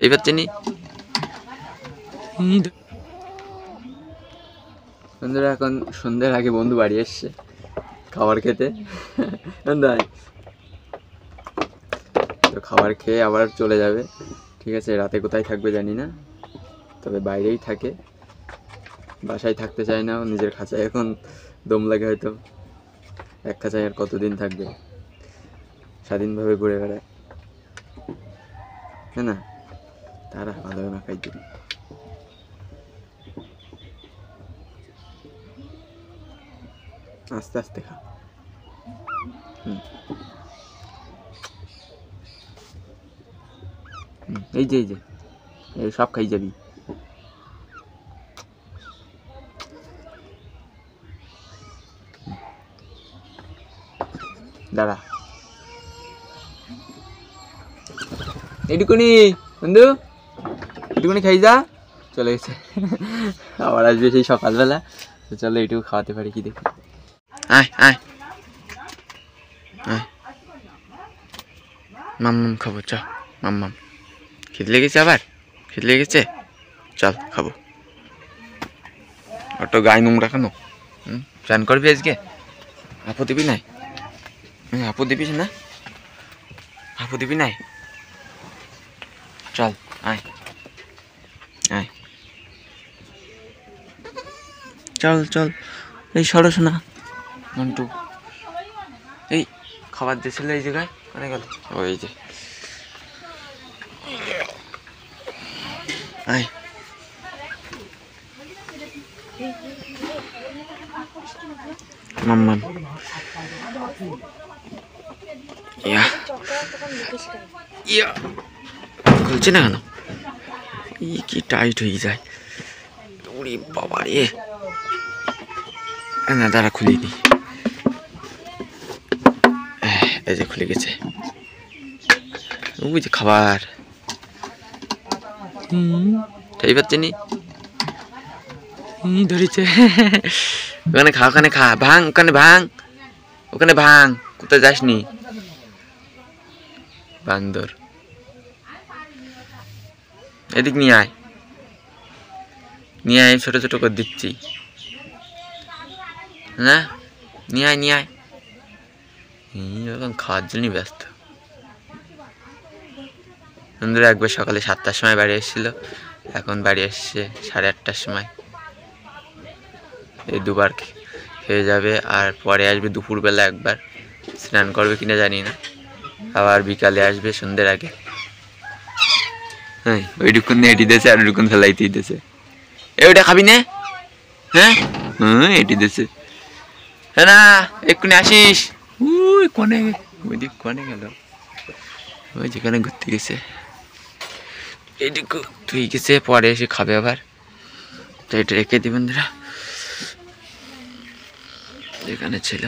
এই পাচ্ছে নি বন্ধুরা। এখন সন্ধ্যার আগে বন্ধু বাড়ি এসছে খাবার খেতে। তো খাবার খেয়ে আবার চলে যাবে। ঠিক আছে, রাতে কোথায় থাকবে জানি না, তবে বাইরেই থাকে, বাসায় থাকতে চায় না। নিজের খাঁচায় এখন দম লাগে, হয়তো এক খাঁচায় আর কতদিন থাকবে, স্বাধীনভাবে ঘুরে বেড়ায়, হ্যাঁ না? তারা ভালো না খাই দিন। আস্তে আস্তে খা। এই যে সব খাই যাবি। দাঁড়া, এটুকুনি বন্ধু, এটুকুনি খাই যা। চলে গেছে, আবার আসবে সেই সকালবেলা। তো চলো এটুকু খাওয়াতে পারি কি দেখি। আয় আয় আয়, মাম্মাম খাবো, চ মাম্মাম। খিদে লেগেছে, আবার খিদে লেগেছে, চল খাবো। অত গায়ে নোংরা কেন? চান করবি আজকে? আপু দিবি নাই? আপু দিবি না? আপু দিবি নাই? চল আয় আয়, চল চল। এই সরস না মন্টু, এই খাবার দিয়েছিল এই জায়গায়, কোনে গেল? ওই যে, আয়। মাম্মাম, ইয়া ইয়া, খুলছে না কেন? কি টাইট হয়ে যায়, ওরে বাবা রে। না দাঁড়া, খুলি নি, এই যে খুলে গেছে। ওই যে খাবার, এই পাচ্ছে নি ধরেছে। ওখানে খা, ওখানে খা, ভাঙ, ওখানে ভাঙ, ওখানে ভাঙ। কোথায় যাসনি বান্দর? এদিক নিয়ে আয়, নিয়ে আয়, ছোট ছোট করে দিচ্ছি না, নিয়ে আয় নিয়ে আয়। এখন খাওয়ার জন্যই ব্যস্ত। বন্ধুরা একবার সকালে 7টার সময় বাড়ি এসেছিল, এখন বাড়ি এসছে 8:30টার সময়। এই দুবার খেয়ে যাবে, আর পরে আসবে দুপুরবেলা একবার, স্নান করবে কিনা জানি না, আবার বিকালে আসবে সন্ধ্যের আগে। হ্যাঁ, ওইটুকুন এটি দিয়েছে, আর ওইটুকুন ফেলাইতেই দিয়েছে। ওইটা খাবি না? হ্যাঁ হ্যাঁ, এটি দিয়েছে। হ্যাঁ না, এক্ষুনি আসিস। ওই কোনে, ওইদিক কোনে গেল, ওই যেখানে ঘুরতে গেছে। এইটুকু তুই গেছে, পরে এসে খাবে আবার। তো এটা রেখে দিই বন্ধুরা, যেখানে ছিল।